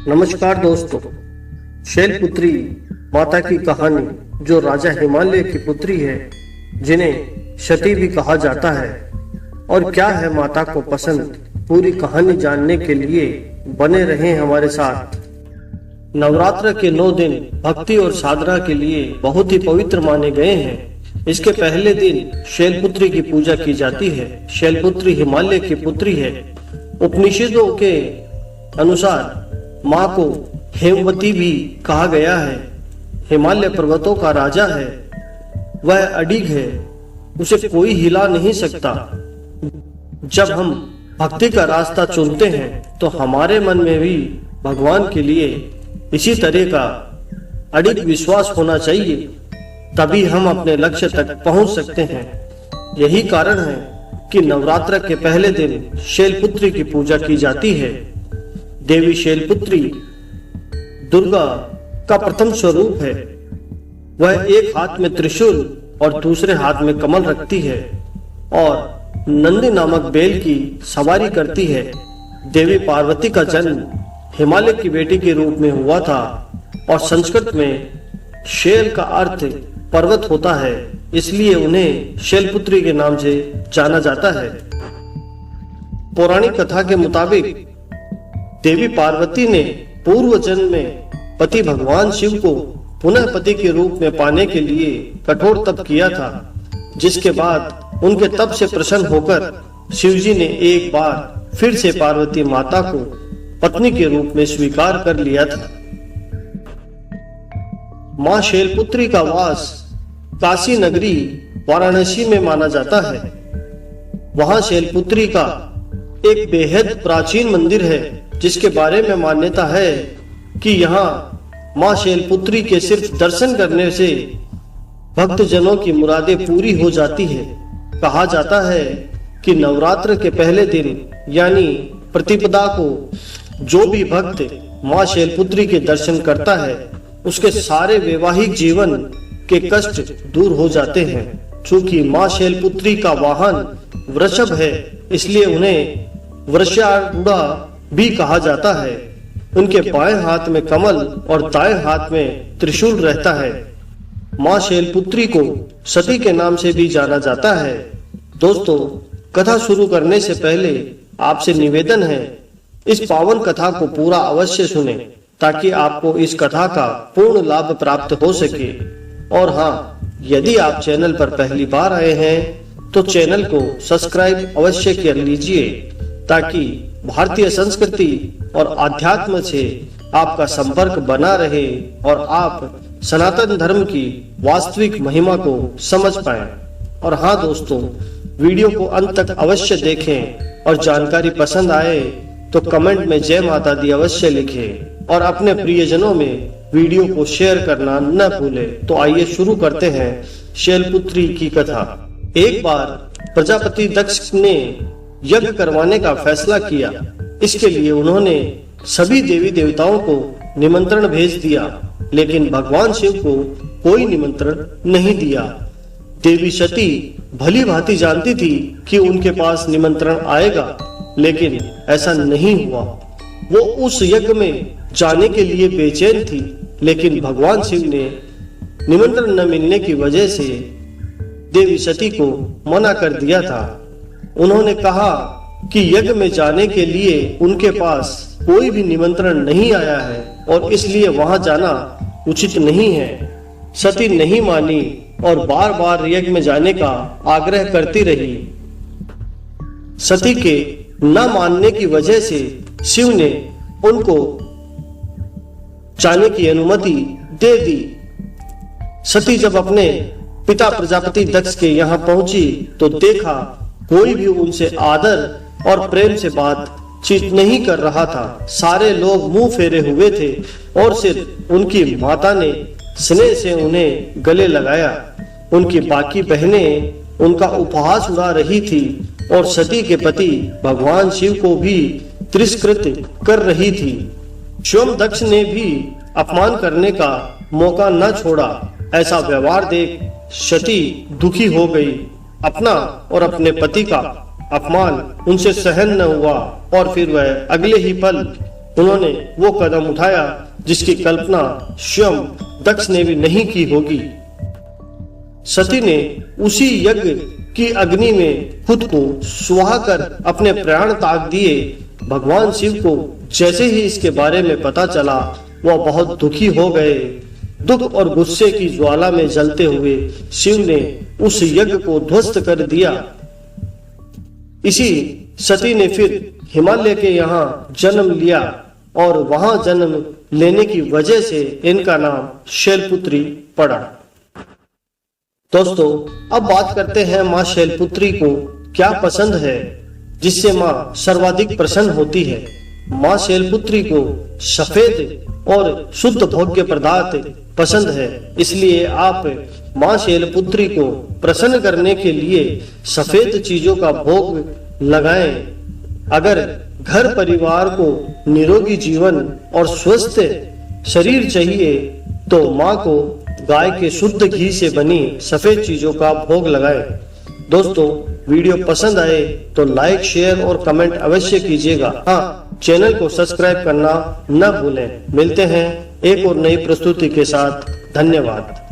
नमस्कार दोस्तों, शैलपुत्री माता की कहानी जो राजा हिमालय की पुत्री है, जिन्हें सती भी कहा जाता है, और क्या है माता को पसंद, पूरी कहानी जानने के लिए बने रहें हमारे साथ। नवरात्र के 9 दिन भक्ति और साधना के लिए बहुत ही पवित्र माने गए हैं। इसके पहले दिन शैलपुत्री की पूजा की जाती है। शैलपुत्री हिमालय की पुत्री है। उपनिषदों के अनुसार माँ को हेमवती भी कहा गया है। हिमालय पर्वतों का राजा है। वह अडिग है, उसे कोई हिला नहीं सकता। जब हम भक्ति का रास्ता चुनते हैं तो हमारे मन में भी भगवान के लिए इसी तरह का अडिग विश्वास होना चाहिए, तभी हम अपने लक्ष्य तक पहुंच सकते हैं। यही कारण है कि नवरात्र के पहले दिन शैलपुत्री की पूजा की जाती है। देवी शैलपुत्री दुर्गा का प्रथम स्वरूप है। वह एक हाथ में त्रिशूल और दूसरे हाथ में कमल रखती है और नंदी नामक बैल की सवारी करती है। देवी पार्वती का जन्म हिमालय की बेटी के रूप में हुआ था और संस्कृत में शैल का अर्थ पर्वत होता है, इसलिए उन्हें शैलपुत्री के नाम से जाना जाता है। पौराणिक कथा के मुताबिक देवी पार्वती ने पूर्व जन्म में पति भगवान शिव को पुनः पति के रूप में पाने के लिए कठोर तप किया था, जिसके बाद उनके तप से प्रसन्न होकर शिव जी ने एक बार फिर से पार्वती माता को पत्नी के रूप में स्वीकार कर लिया था। मां शैलपुत्री का वास काशी नगरी वाराणसी में माना जाता है। वहां शैलपुत्री का एक बेहद प्राचीन मंदिर है, जिसके बारे में मान्यता है कि यहाँ मां शैलपुत्री के सिर्फ दर्शन करने से भक्तजनों की मुरादें पूरी हो जाती है। कहा जाता है कि नवरात्र के पहले दिन यानी प्रतिपदा को जो भी भक्त मां शैलपुत्री के दर्शन करता है, उसके सारे वैवाहिक जीवन के कष्ट दूर हो जाते हैं। चूंकि मां शैलपुत्री का वाहन वृषभ है, इसलिए उन्हें वृषारूढ़ा भी कहा जाता है। उनके बाएं हाथ में कमल और दाएं हाथ में त्रिशूल रहता है। मां शैलपुत्री को सती के नाम से भी जाना जाता है। दोस्तों, कथा शुरू करने से पहले आपसे निवेदन है, इस पावन कथा को पूरा अवश्य सुने, ताकि आपको इस कथा का पूर्ण लाभ प्राप्त हो सके। और हाँ, यदि आप चैनल पर पहली बार आए हैं तो चैनल को सब्सक्राइब अवश्य कर लीजिए, ताकि भारतीय संस्कृति और आध्यात्म से आपका संपर्क बना रहे और आप सनातन धर्म की वास्तविक महिमा को समझ पाएं। और हाँ दोस्तों, वीडियो को अंत तक अवश्य देखें और जानकारी पसंद आए तो कमेंट में जय माता दी अवश्य लिखें और अपने प्रियजनों में वीडियो को शेयर करना न भूलें। तो आइए शुरू करते हैं शैलपुत्री की कथा। एक बार प्रजापति दक्ष ने यज्ञ करवाने का फैसला किया। इसके लिए उन्होंने सभी देवी देवताओं को निमंत्रण भेज दिया, लेकिन भगवान शिव को कोई निमंत्रण नहीं दिया। देवी सती भली भांति जानती थी कि उनके पास निमंत्रण आएगा, लेकिन ऐसा नहीं हुआ। वो उस यज्ञ में जाने के लिए बेचैन थी, लेकिन भगवान शिव ने निमंत्रण न मिलने की वजह से देवी सती को मना कर दिया था। उन्होंने कहा कि यज्ञ में जाने के लिए उनके पास कोई भी निमंत्रण नहीं आया है और इसलिए वहां जाना उचित नहीं है। सती नहीं मानी और बार बार यज्ञ में जाने का आग्रह करती रही। सती के न मानने की वजह से शिव ने उनको जाने की अनुमति दे दी। सती जब अपने पिता प्रजापति दक्ष के यहाँ पहुंची तो देखा कोई भी उनसे आदर और प्रेम से बातचीत नहीं कर रहा था। सारे लोग मुंह फेरे हुए थे और सिर्फ उनकी माता ने स्नेह से उन्हें गले लगाया। उनकी बाकी बहनें उनका उपहास उड़ा रही थी और सती के पति भगवान शिव को भी तिरस्कृत कर रही थी। स्वयं दक्ष ने भी अपमान करने का मौका न छोड़ा। ऐसा व्यवहार देख सती दुखी हो गई। अपना और अपने पति का अपमान उनसे सहन न हुआ और फिर वह अगले ही पल उन्होंने वो कदम उठाया जिसकी कल्पना स्वयं दक्ष ने भी नहीं की होगी। सती ने उसी यज्ञ की अग्नि में खुद को सुहा कर अपने प्राण त्याग दिए। भगवान शिव को जैसे ही इसके बारे में पता चला, वह बहुत दुखी हो गए। दुख और गुस्से की ज्वाला में जलते हुए शिव ने उस यज्ञ को ध्वस्त कर दिया। इसी सती ने फिर हिमालय के यहाँ जन्म लिया और वहां जन्म लेने की वजह से इनका नाम शैलपुत्री पड़ा। दोस्तों, अब बात करते हैं माँ शैलपुत्री को क्या पसंद है जिससे माँ सर्वाधिक प्रसन्न होती है। माँ शैलपुत्री को सफेद और शुद्ध भोग्य पदार्थ पसंद है, इसलिए आप माँ शैलपुत्री को प्रसन्न करने के लिए सफेद चीजों का भोग लगाएं। अगर घर परिवार को निरोगी जीवन और स्वस्थ शरीर चाहिए तो माँ को गाय के शुद्ध घी से बनी सफेद चीजों का भोग लगाएं। दोस्तों, वीडियो पसंद आए तो लाइक, शेयर और कमेंट अवश्य कीजिएगा। हाँ, चैनल को सब्सक्राइब करना न भूलें। मिलते हैं एक और नई प्रस्तुति के साथ। धन्यवाद।